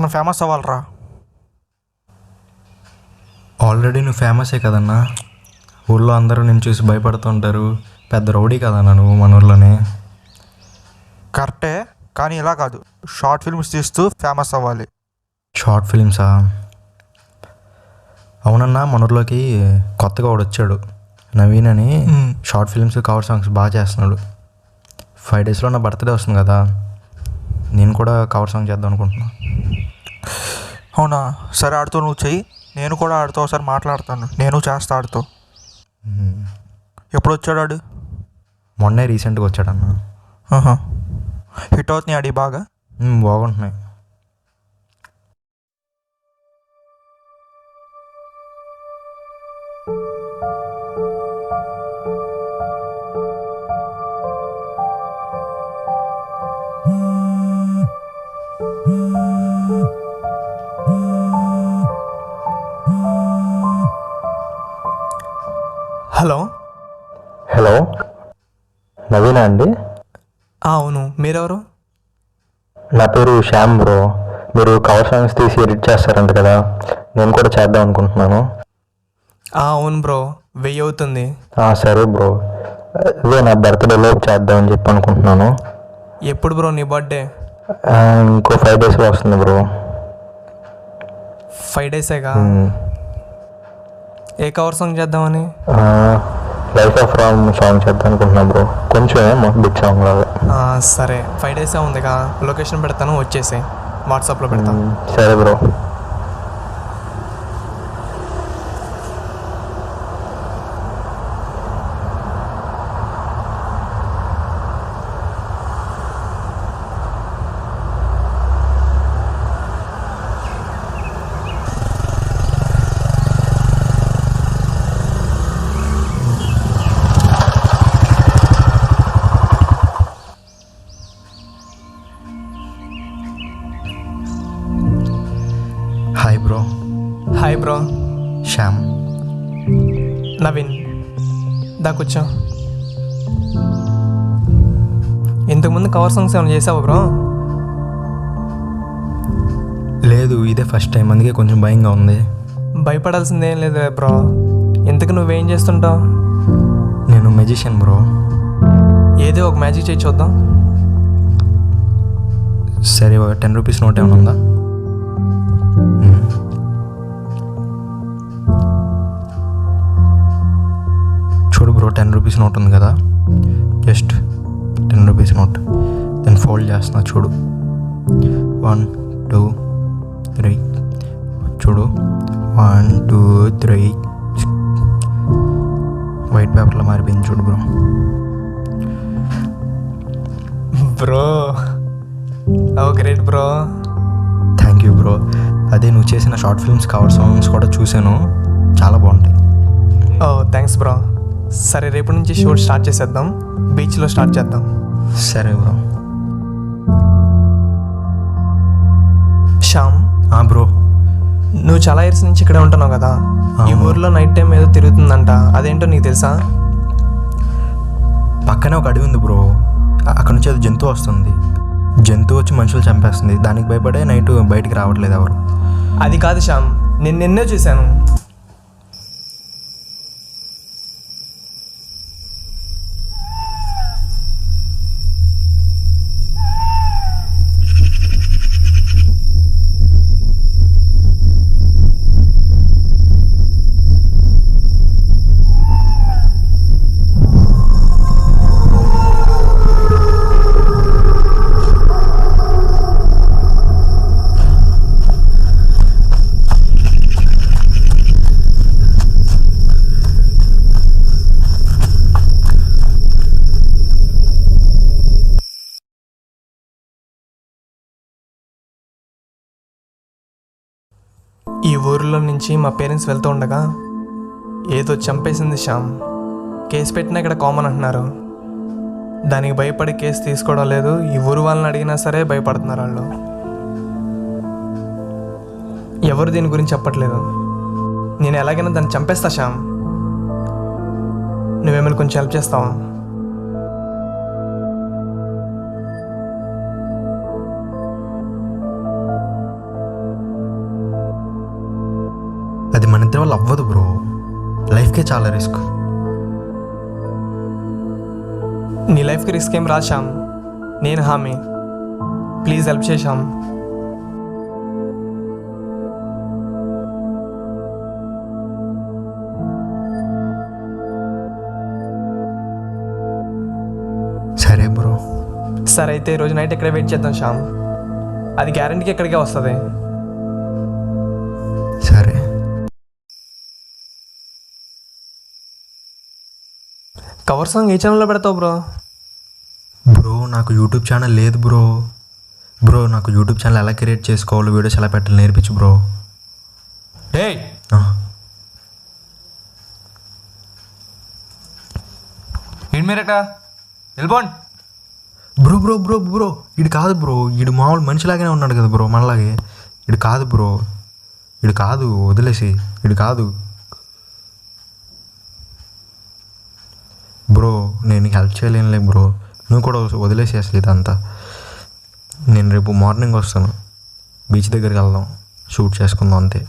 కొంచెం famous అవ్వాలరా. Already నువ్వు ఫేమసే కదన్నా. ఊళ్ళో అందరూ నేను చూసి భయపడుతుంటారు. పెద్ద రౌడీ కదన్నా నువ్వు మన ఊళ్ళోనే. కరెక్టే, కానీ ఇలా కాదు, షార్ట్ ఫిల్మ్స్ తీస్తూ ఫేమస్ అవ్వాలి. షార్ట్ ఫిలిమ్సా? అవునన్నా, మన ఊర్లోకి కొత్తగా వాడు వచ్చాడు, నవీన్ అని. షార్ట్ ఫిలిమ్స్, కవర్ సాంగ్స్ బాగా చేస్తున్నాడు. 5 డేస్లో నా బర్త్డే వస్తుంది కదా, నేను కూడా కవర్ సాంగ్ చేద్దాం అనుకుంటున్నా. అవునా, సరే ఆడుతూ నువ్వు చెయ్యి, నేను కూడా ఆడుతూ ఒకసారి మాట్లాడతాను, నేను చేస్తా ఆడుతూ. ఎప్పుడు వచ్చాడు ఆడు? మొన్నే రీసెంట్గా వచ్చాడన్నా. హిట్ అవుతున్నాయి ఆడి బాగా? బాగుంటున్నాయి. హలో. హలో, నవీనా అండి? అవును, మీరెవరు? నా పేరు శ్యామ్ బ్రో. మీరు కవర్ సాంగ్స్ తీసి ఎడిట్ చేస్తారంట కదా, నేను కూడా చేద్దాం అనుకుంటున్నాను. అవును బ్రో, 1000 అవుతుంది. సరే బ్రో, ఇదే నా బర్త్డేలో చేద్దామని చెప్పి అనుకుంటున్నాను. ఎప్పుడు బ్రో నీ బర్త్డే? ఇంకో 5 డేస్లో వస్తుంది బ్రో. 5 డేసేగా? ఏ కవర్ సాంగ్ చేద్దామని? లైఫ్ ఆఫ్ రామ్ సాంగ్ చేద్దాం అనుకుంటున్నా బ్రో, కొంచెం బిగ్ సాంగ్ లాగా. సరే, 5 డేసే ఉందిగా, లొకేషన్ పెడతాను, వచ్చేసి వాట్సాప్లో పెడతాను. సరే bro. Hi bro. Hi bro. Shyam. Naveen, దా కూర్చో. ఇంతకుముందు కవర్ సాంగ్స్ ఏమైనా చేసావా బ్రో? లేదు, ఇదే ఫస్ట్ టైం, అందుకే కొంచెం భయంగా ఉంది. భయపడాల్సిందేం లేదు బ్రో. ఇంతకు నువ్వేం చేస్తుంటావు? నేను మెజిషియన్ బ్రో. ఏదో ఒక మ్యాజిక్ చేయి చూద్దాం. సరే, 10 రూపీస్ నోట్ ఏమైనా ఉందా? చూడు బ్రో, 10 రూపీస్ నోట్ ఉంది కదా, జస్ట్ 10 రూపీస్ నోట్. దాన్ని ఫోల్డ్ చేస్తున్నా చూడు. 1 2 3. చూడు, 1 2 3. వైట్ పేపర్లో మారిపోయింది చూడు bro. Bro, great bro. Thank you bro. అదే నువ్వు చేసిన షార్ట్ ఫిల్మ్స్, కవర్ సాంగ్స్ కూడా చూశాను, చాలా బాగుంటాయి. Thanks bro. సరే, రేపు నుంచి షూట్ స్టార్ట్ చేసేద్దాం, బీచ్లో స్టార్ట్ చేద్దాం. సరే బ్రో. శ్యామ్. బ్రో, నువ్వు చాలా ఇయర్స్ నుంచి ఇక్కడే ఉంటున్నావు కదా, ఈ ఊర్లో నైట్ టైం ఏదో తిరుగుతుందంట, అదేంటో నీకు తెలుసా? పక్కనే ఒక అడవి ఉంది బ్రో, అక్కడ నుంచి అది జంతువు వస్తుంది. జంతువు వచ్చి మనుషులు చంపేస్తుంది, దానికి భయపడే నైట్ బయటికి రావట్లేదు ఎవరు. అది కాదు శ్యామ్, నేను నిన్నే చూశాను. ఈ ఊరిలో నుంచి మా పేరెంట్స్ వెళ్తూ ఉండగా ఏదో చంపేసింది శ్యామ్. కేసు పెట్టినా ఇక్కడ కామన్ అంటున్నారు. దానికి భయపడి కేసు తీసుకోవడం లేదు. ఈ ఊరు వాళ్ళని అడిగినా సరే భయపడుతున్నారు వాళ్ళు. ఎవరు దీని గురించి చెప్పట్లేదు. నేను ఎలాగైనా దాన్ని చంపేస్తా శ్యామ్. నువ్వేమైనా కొంచెం హెల్ప్ చేస్తావా? ఇద్దరి వల్ల అవ్వదు బ్రో, లైఫ్కే చాలా రిస్క్. నీ లైఫ్కి రిస్క్ ఏం రా శ్యామ్, నేను హామీ. ప్లీజ్ హెల్ప్ చేశాం. సరే బ్రో. సరే అయితే ఈరోజు నైట్ ఎక్కడ వెయిట్ చేద్దాం శ్యామ్, అది గ్యారంటీకి ఎక్కడికే వస్తుంది. సరే. కవర్ సాంగ్ ఏ ఛానల్లో పెడతావు బ్రో? బ్రో నాకు యూట్యూబ్ ఛానల్ లేదు బ్రో. బ్రో నాకు యూట్యూబ్ ఛానల్ ఎలా క్రియేట్ చేసుకోవాలో, వీడియోస్ ఎలా పెట్టాలో నేర్పించు బ్రో. డే ఏంటి మీరట వెళ్ళిపోండి. బ్రో బ్రో బ్రో బ్రో ఇడు కాదు బ్రో, ఇడు మామూలు మనిషిలాగానే ఉన్నాడు కదా బ్రో మనలాగే. ఇడు కాదు బ్రో, ఇడు కాదు, వదిలేసి. ఇడు కాదు బ్రో, నేను హెల్ప్ చేయలేనులే బ్రో, నువ్వు కూడా వదిలేసి అసలు ఇదంతా. నేను రేపు మార్నింగ్ వస్తాను, బీచ్ దగ్గరికి వెళ్దాం, షూట్ చేసుకుందాం అంతే,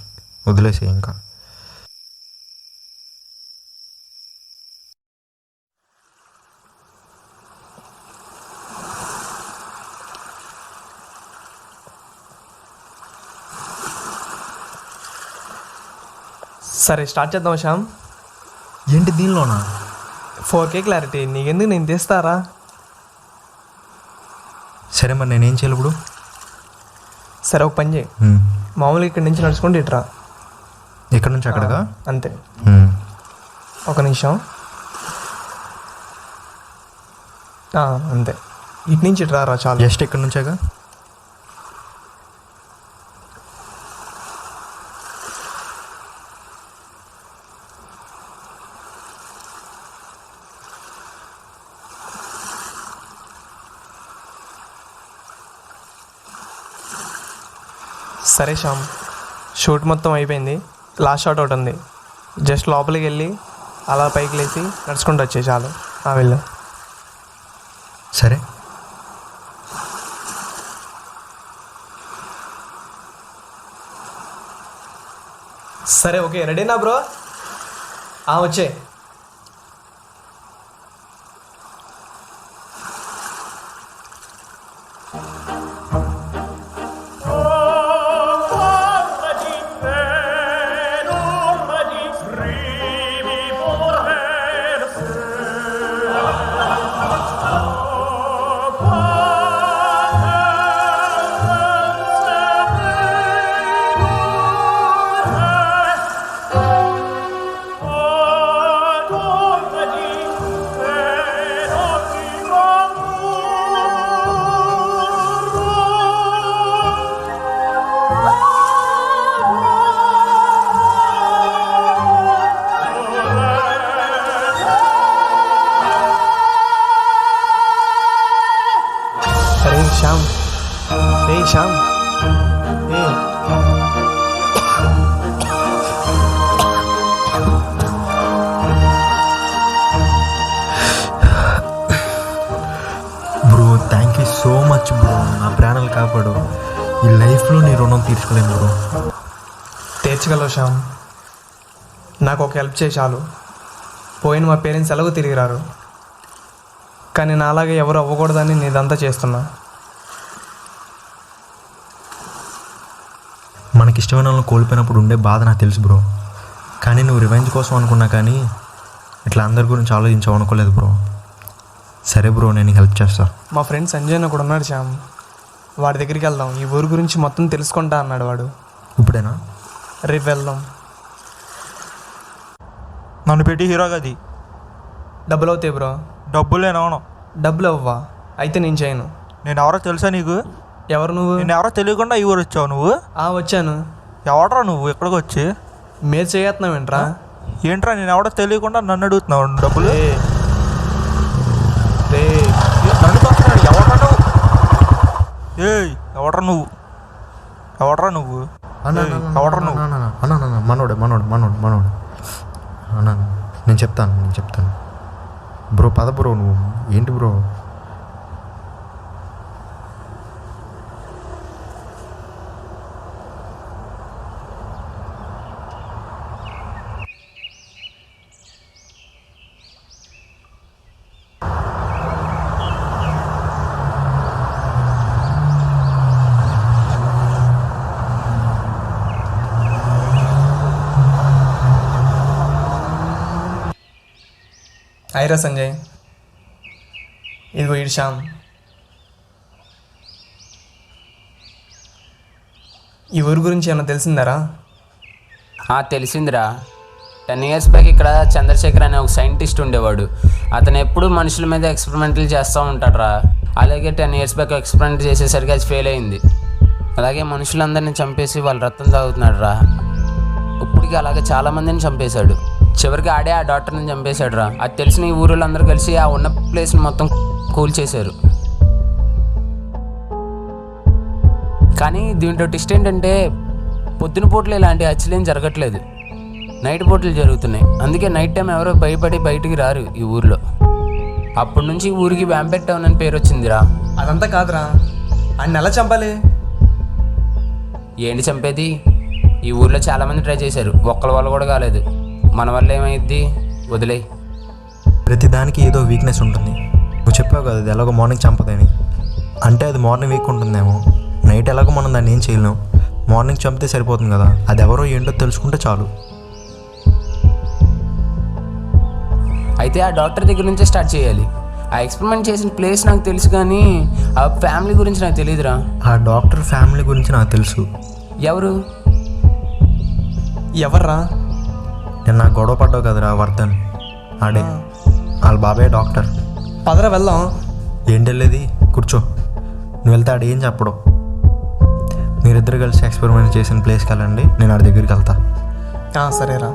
వదిలేసి ఇంకా. సరే స్టార్ట్ చేద్దాం శ్యామ్. ఏంటి దీనిలోనా? 4K క్లారిటీ నీకెందుకు, నేను తీస్తారా? సరే మరి నేనేం చేయాలి ఇప్పుడు? సరే ఒక పని చేయి, మామూలుగా ఇక్కడి నుంచి నడుచుకుంటూ ఇట్రా. ఇక్కడ నుంచి అక్కడగా? అంతే. ఒక నిమిషం. అంతే, ఇటు నుంచి ఇట్రా రా చాలు. జస్ట్ ఇక్కడ నుంచేగా? సరే శ్యామ్, షూట్ మొత్తం అయిపోయింది, లాస్ట్ షాట్ ఒకటి ఉంది. జస్ట్ లోపలికి వెళ్ళి అలా పైకి లేచి నడుచుకుంటూ వచ్చే చాలు. వెళ్ళు. సరే. సరే ఓకే, రెడీనా బ్రో? వచ్చే. Shyam, Shyam, bro thank you so much bro, నా ప్రాణాలు కాపాడు. ఈ లైఫ్లో నీ రుణం తీర్చుకోలేను బ్రో. తీర్చగలవు శ్యామ్, నాకు ఒక హెల్ప్ చేయి చాలు. పోయిన మా పేరెంట్స్ ఎలాగో తిరిగి రారు, కానీ నాలాగే ఎవరు అవ్వకూడదని నేను ఇదంతా చేస్తున్నా. మనకి ఇష్టమైన వాళ్ళని కోల్పోయినప్పుడు ఉండే బాధ నాకు తెలుసు బ్రో, కానీ నువ్వు రివెంజ్ కోసం అనుకున్నా, కానీ ఇట్లా అందరి గురించి ఆలోచించావు అనుకోలేదు బ్రో. సరే బ్రో, నేను హెల్ప్ చేస్తా. మా ఫ్రెండ్ సంజయ్ కూడా ఉన్నాడు శ్యామ్, వాడి దగ్గరికి వెళ్దాం, ఈ ఊరు గురించి మొత్తం తెలుసుకుంటా అన్నాడు వాడు. ఇప్పుడేనా? రేపు వెళ్దాం. నన్ను పెట్టి హీరో గది డబ్బులు అవుతాయి బ్రో. డబ్బులు నేను అవను. డబ్బులు అవ్వా? అయితే నేను చేయను. నేను ఎవరో తెలుసా నీకు? ఎవరు నువ్వు? నేను ఎవరో తెలియకుండా ఈ ఊరు వచ్చావు నువ్వు? వచ్చాను. ఎవడరా నువ్వు ఇక్కడికి వచ్చి? మీరు చేస్తున్నావు ఏంట్రా? ఏంట్రా, నేను ఎవడో తెలియకుండా నన్ను అడుగుతున్నావు డబ్బులు? నన్ను తొస్తున్నాడు. ఎవడరా నువ్వు? ఎవడరా నువ్వు? ఎవడరా నువ్వు? ఎవడరా నువ్వు? మనోడే మనోడు మనోడు మనోడు అన్నా, నేను చెప్తాను బ్రో. పద బ్రో, నువ్వు ఏంటి బ్రో? అయిరా సంజయ్, ఇదిగో ఈడు శ్యామ్. ఈ ఊరు గురించి ఏమైనా తెలిసిందారా? తెలిసిందిరా. 10 years బ్యాక్ ఇక్కడ చంద్రశేఖర్ అనే ఒక సైంటిస్ట్ ఉండేవాడు. అతను ఎప్పుడు మనుషుల మీద ఎక్స్పెరిమెంట్లు చేస్తూ ఉంటాడురా. అలాగే 10 years బ్యాక్ ఎక్స్పెరిమెంట్ చేసేసరికి అది ఫెయిల్ అయింది. అలాగే మనుషులందరినీ చంపేసి వాళ్ళ రక్తం తాగుతున్నాడు రా. ఇప్పటికీ అలాగే చాలామందిని చంపేశాడు. చివరికి ఆడే ఆ డాక్టర్ని చంపేశాడు రా. అది తెలిసిన ఈ ఊరిలో కలిసి ఆ ఉన్న ప్లేస్ని మొత్తం కూల్చేశారు. కానీ దీంట్లో ట్విస్ట్ ఏంటంటే పొద్దున పూటలు ఇలాంటి హత్యలేం జరగట్లేదు, నైట్ పూటలు జరుగుతున్నాయి. అందుకే నైట్ టైం ఎవరో భయపడి బయటికి రారు ఈ ఊరిలో. అప్పటి నుంచి ఈ ఊరికి వ్యాంపెట్ టౌన్ అని పేరు వచ్చిందిరా. అదంతా కాదురా, ఆయన ఎలా చంపాలి? ఏంటి చంపేది? ఈ ఊర్లో చాలామంది ట్రై చేశారు, ఒక్కళ్ళ వల్ల కూడా కాలేదు. మన వల్ల ఏమైద్ది? వదిలేయి. ప్రతిదానికి ఏదో వీక్నెస్ ఉంటుంది. నువ్వు చెప్పావు కదా అది ఎలాగో మార్నింగ్ చంపదని, అంటే అది మార్నింగ్ వీక్ ఉంటుందేమో. నైట్ ఎలాగో మనం దాన్ని ఏం చేయలేం, మార్నింగ్ చంపితే సరిపోతుంది కదా. అది ఎవరో ఏంటో తెలుసుకుంటే చాలు. అయితే ఆ డాక్టర్ దగ్గర నుంచే స్టార్ట్ చేయాలి. ఆ ఎక్స్పెరిమెంట్ చేసిన ప్లేస్ నాకు తెలుసు, కానీ ఆ ఫ్యామిలీ గురించి నాకు తెలియదురా. ఆ డాక్టర్ ఫ్యామిలీ గురించి నాకు తెలుసు. ఎవరు? ఎవర్రా? నేను నాకు గొడవ పడ్డావు కదరా వర్ధన్, ఆడే. వాళ్ళ బాబాయ్ డాక్టర్. పదరా వెళ్దాం. ఏంటి వెళ్ళేది? కూర్చో. నువ్వు వెళ్తే ఆడు ఏం చెప్పడు. మీరిద్దరు కలిసి ఎక్స్పెరిమెంట్ చేసిన ప్లేస్కి వెళ్ళండి, నేను ఆడి దగ్గరికి వెళ్తా. సరేరా.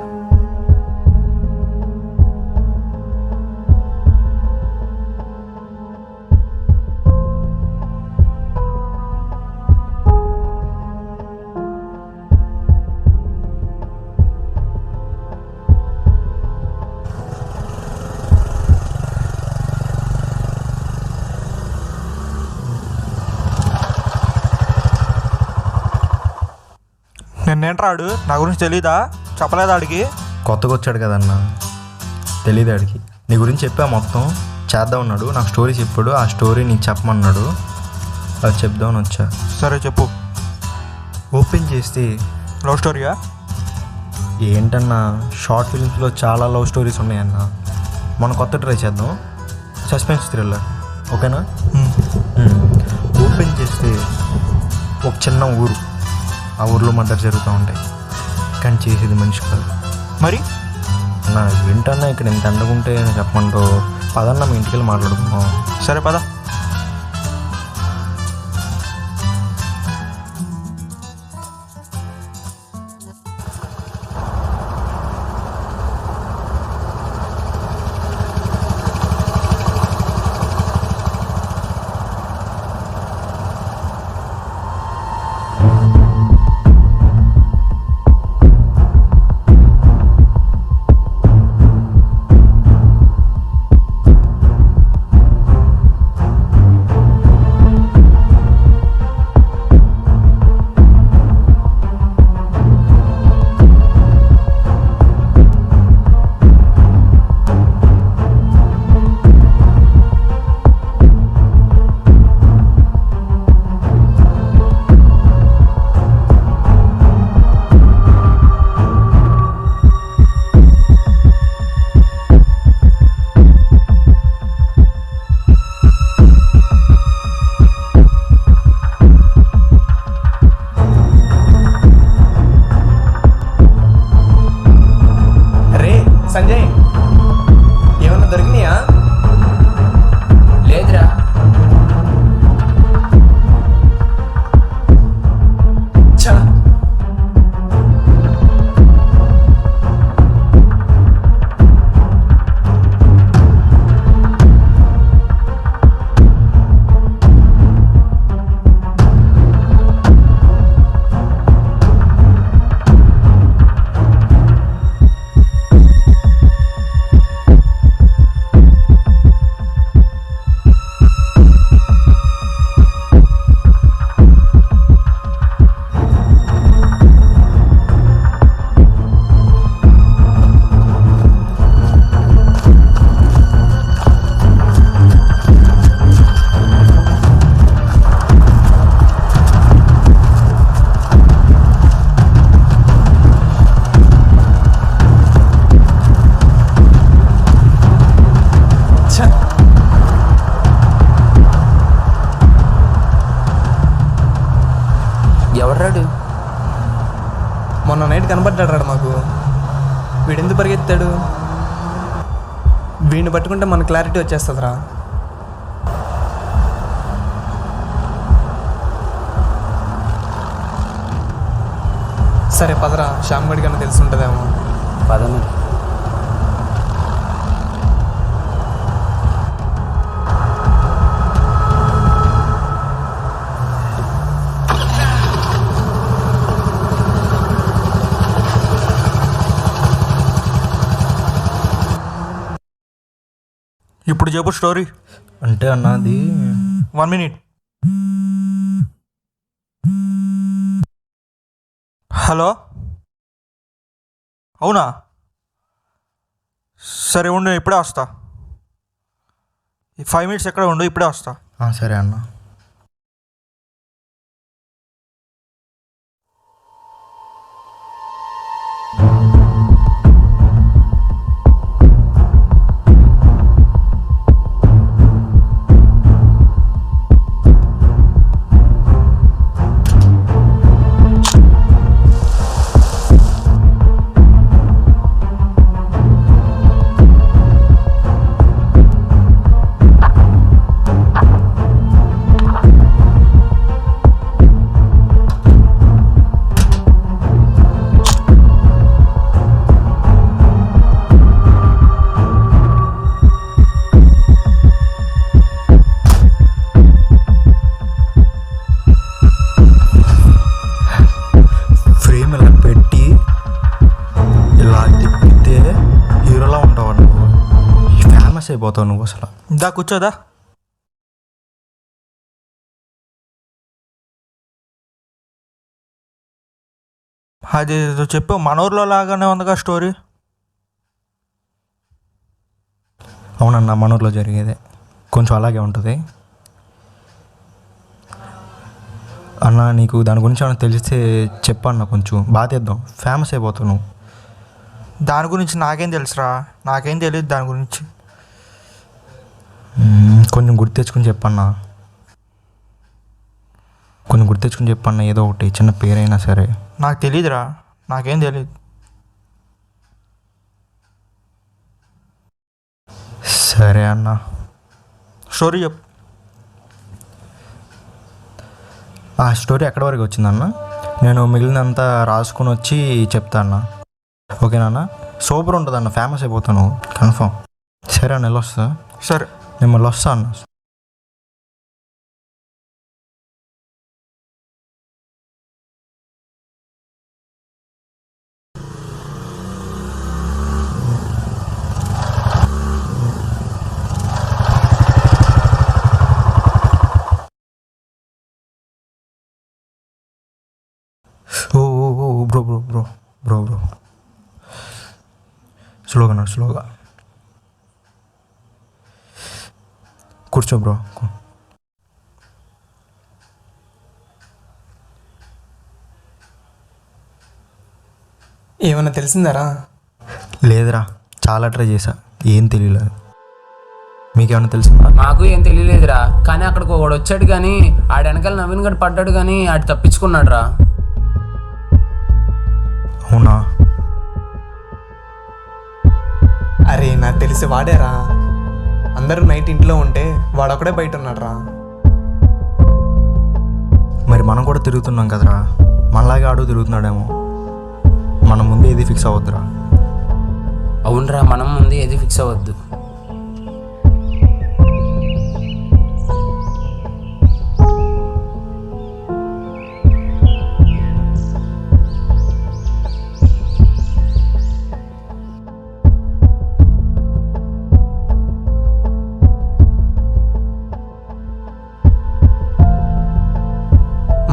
నిన్నేంట్రాడు నా గురించి తెలీదా? చెప్పలేదా ఆడికి? కొత్తగా వచ్చాడు కదన్నా, తెలియదు ఆడికి. నీ గురించి చెప్పా మొత్తం చేద్దాం అన్నాడు. నాకు స్టోరీ చెప్పాడు, ఆ స్టోరీ నీకు చెప్పమన్నాడు, అది చెప్దామని వచ్చా. సరే చెప్పు. ఓపెన్ చేస్తే లవ్ స్టోరీయా? ఏంటన్నా, షార్ట్ ఫిల్మ్స్లో చాలా లవ్ స్టోరీస్ ఉన్నాయన్నా. మనం కొత్త ట్రై చేద్దాం, సస్పెన్స్ థ్రిల్లర్. ఓకేనా? ఓపెన్ చేస్తే ఒక చిన్న ఊరు, ఆ ఊర్లో మర్డర్ జరుగుతూ ఉంటాయి, కానీ చేసేది మనిషి కాదు. మరి నా ఏంటన్నా ఇక్కడ ఇంత అండుకుంటే చెప్పమంటూ పదన్నా మీ ఇంటికి వెళ్ళి మాట్లాడుకున్నాం. సరే పద. సంజయ్, ఏమన్నా దొరికినాయా? లేదురా. చా వీడిని పట్టుకుంటే మన క్లారిటీ వచ్చేస్తుందిరా. సరే పదరా, శ్యామ్ గడి కన్నా తెలిసి ఉంటుందేమో. పదము. ఇప్పుడు చెప్పు స్టోరీ. అంటే అన్నది 1 minute. హలో, అవునా? సరే ఉండు, ఇప్పుడే వస్తా. 5 minutes ఎక్కడ ఉండు, ఇప్పుడే వస్తా. సరే అన్న. ఫ్రేమ్ ఇలా పెట్టి ఇలా తిప్పితే హీరోలా ఉంటావు నువ్వు. ఫేమస్ అయిపోతావు నువ్వు అసలు. దా కూర్చోదా. అది చెప్పు, మన ఊర్లో లాగానే ఉందిగా స్టోరీ. అవునన్న, మన ఊర్లో జరిగేదే కొంచెం అలాగే ఉంటుంది అన్న. నీకు దాని గురించి ఏమైనా తెలిస్తే చెప్పన్న, కొంచెం బాగా తెద్దాం. ఫేమస్ అయిపోతావు నువ్వు. దాని గురించి నాకేం తెలుసురా, నాకేం తెలియదు దాని గురించి. కొంచెం గుర్తు తెచ్చుకుని చెప్పన్నా, కొంచెం గుర్తు తెచ్చుకుని చెప్పన్నా. ఏదో ఒకటి చిన్న పేరైనా సరే. నాకు తెలీదురా, నాకేం తెలియదు. సరే అన్న. స్టోరీ చెప్పు. ఆ స్టోరీ ఎక్కడి వరకు వచ్చిందన్న? నేను మిగిలినంతా రాసుకొని వచ్చి చెప్తా అన్న. ఓకేనా? సూపర్ ఉంటుంది అన్న, ఫేమస్ అయిపోతాను కన్ఫామ్. సరే అన్న, వెళ్ళొస్తా. సరే, నేను మళ్ళీ వస్తా అన్న. ఓ ఓ ఓ bro bro bro bro bro స్లోగా స్లోగా కూర్చో బ్రో. ఏమన్నా తెలిసిందారా? లేదురా, చాలా ట్రై చేశా, ఏం తెలియలేదు. మీకేమన్నా తెలిసిందా? మాకు ఏం తెలియలేదురా, కానీ అక్కడికి ఒకడు వచ్చాడు కానీ ఆడు వెనకాల నవీన్ గడు పడ్డాడు కానీ ఆడు తప్పించుకున్నాడు రా. అవునా? అరే నాకు తెలిసి వాడేరా. అందరూ నైట్ ఇంట్లో ఉంటే వాడొక్కడే బయట ఉన్నాడు రా. మరి మనం కూడా తిరుగుతున్నాం కదరా, మనలాగే ఆడు తిరుగుతున్నాడేమో. మనం ముందే ఏది ఫిక్స్ అవ్వద్దురా. అవునరా, మనం ముందు ఏది ఫిక్స్ అవ్వద్దు.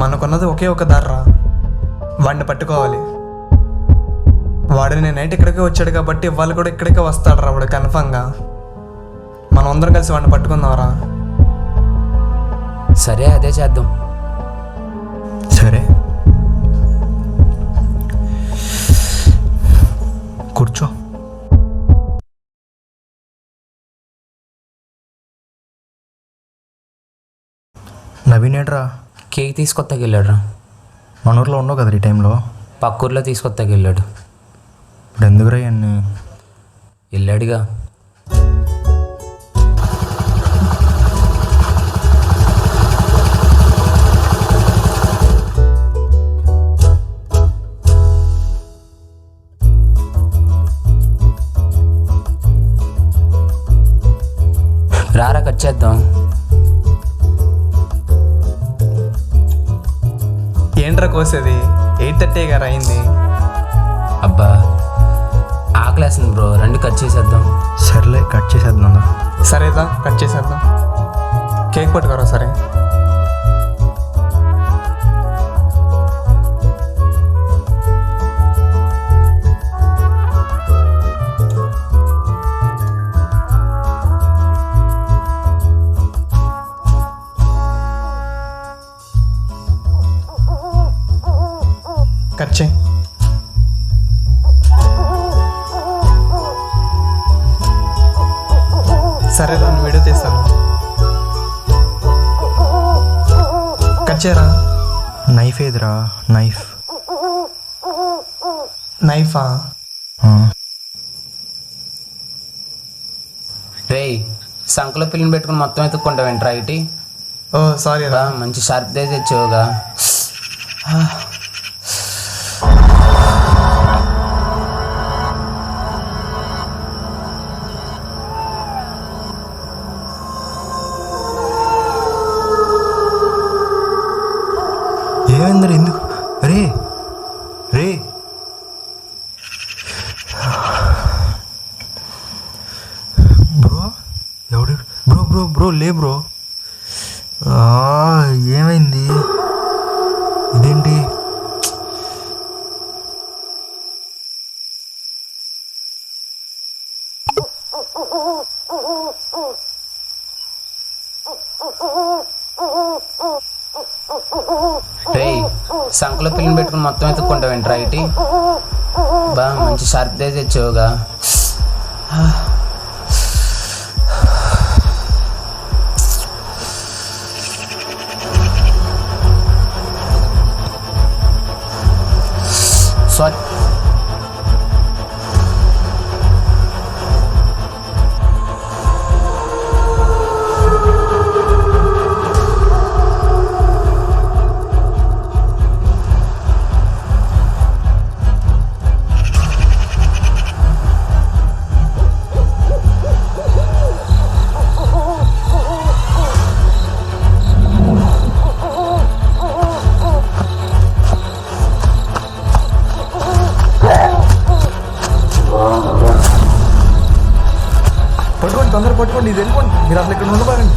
మనకున్నది ఒకే ఒక దారిరా, వాడిని పట్టుకోవాలి. వాడు నేను నైట్ ఇక్కడికే వచ్చాడు కాబట్టి వాళ్ళు కూడా ఇక్కడికే వస్తాడు రా వాడు కన్ఫామ్గా. మనం అందరం కలిసి వాడిని పట్టుకుందాంరా. సరే, అదే చేద్దాం. సరే కూర్చో. నవీన్ ఏట్రా? కేక్ తీసుకొత్తకి వెళ్ళాడు. మన ఊర్లో ఉండవు కదా ఈ టైంలో? పక్కూర్లో తీసుకొత్తకి వెళ్ళాడు. ఇప్పుడు ఎందుకురా ఇవన్నీ? వెళ్ళాడుగా. రారా కట్ చేద్దాం. ఏంట్రా కోసేది? 8:30 గారు అయింది. అబ్బా ఆకలేస్తుంది బ్రో, రండి కట్ చేసేద్దాం. సర్లే కట్ చేసేద్దాం. సరేదా కట్ చేసేద్దాం. కేక్ పట్టుకోరా. సరే కట్ చేయి. సరే దాన్ని వీడియో తీస్తాను. కట్ చేయరా. నైఫ్ ఏదిరా? నైఫ్ నైఫా? రేయ్ సంకలో పిల్లని పెట్టుకుని మొత్తం ఎత్తుక్కుంటావేంట్రా ఇటీ? ఓ సారీ రా. మంచి షార్ప్ దే తెచ్చావుగా. ఏమైందిరా? ఎందుకు? రే రే బ్రో, ఎవడు? బ్రో బ్రో బ్రో లే బ్రో. ఏమైంది? ఇదేంటి? రేయ్ సంకలో పిల్లని పెట్టుకుని మొత్తం ఎత్తుక్కుంటావేంట్రా ఇటీ? మంచి షార్ప్ దే తెచ్చావుగా. సారీ. పట్టుకోండి, తొందరగా పట్టుకోండి. ఇది వెళ్ళిపోండి మీరు. అసలు ఇక్కడ ఉండబారండి.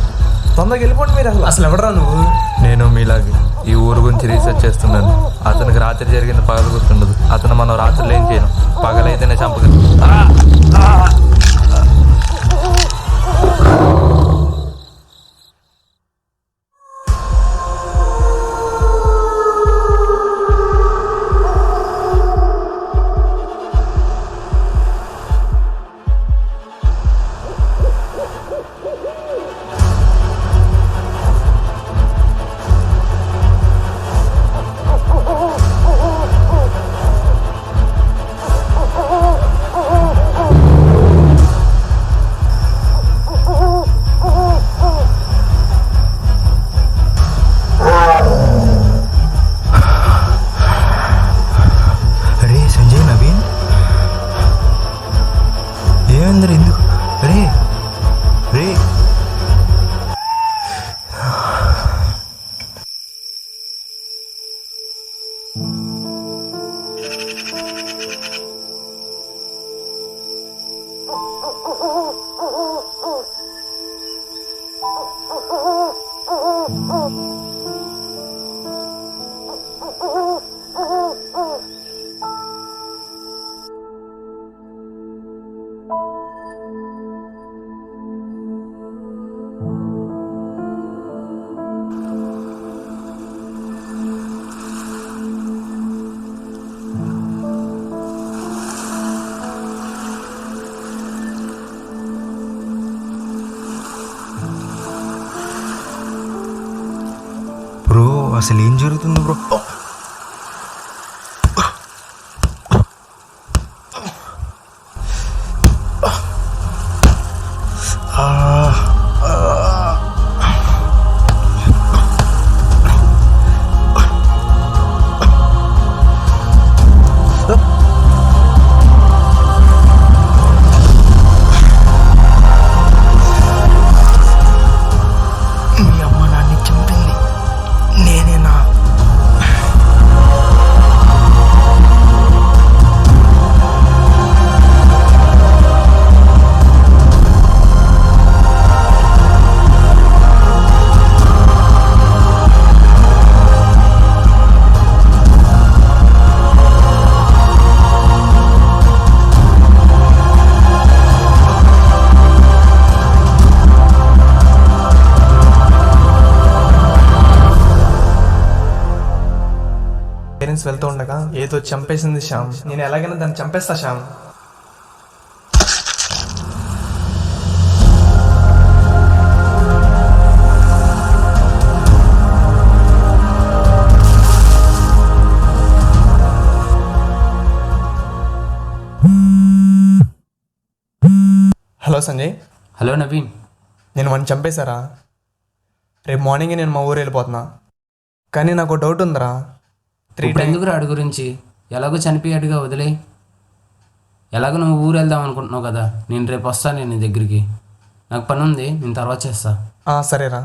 తొందరగా వెళ్ళిపోండి మీరు. అసలు ఎవడరా నువ్వు? నేను మీలాగే ఈ ఊరు గురించి రీసెర్చ్ చేస్తున్నాను. అతనికి రాత్రి జరిగింది పగలు గుర్తుండదు. అతను మనం రాత్రులు ఏం చేయను, పగలైతేనే చంపగలను. ఎందుకు? రే రే బ్రో, అసలు ఏం జరుగుతుంది బ్రో? పేరెంట్స్ వెళ్తూ ఉండగా ఏదో చంపేసింది శ్యామ్. నేను ఎలాగైనా దాన్ని చంపేస్తా శ్యామ్. Hello Sanjay, hello Naveen. నేను వాడిని చంపేశారా? రేపు మార్నింగే నేను మా ఊరు వెళ్ళిపోతున్నా. కానీ నాకు డౌట్ ఉందిరా. ఇప్పుడు ఎందుకు రాడు గురించి? ఎలాగో చనిపోయాడుగా, వదిలే. ఎలాగో నువ్వు ఊరు వెళ్దాం అనుకుంటున్నావు కదా, నేను రేపు వస్తాను నీ దగ్గరికి. నాకు పని ఉంది, నేను తర్వాత చేస్తా. సరేరా.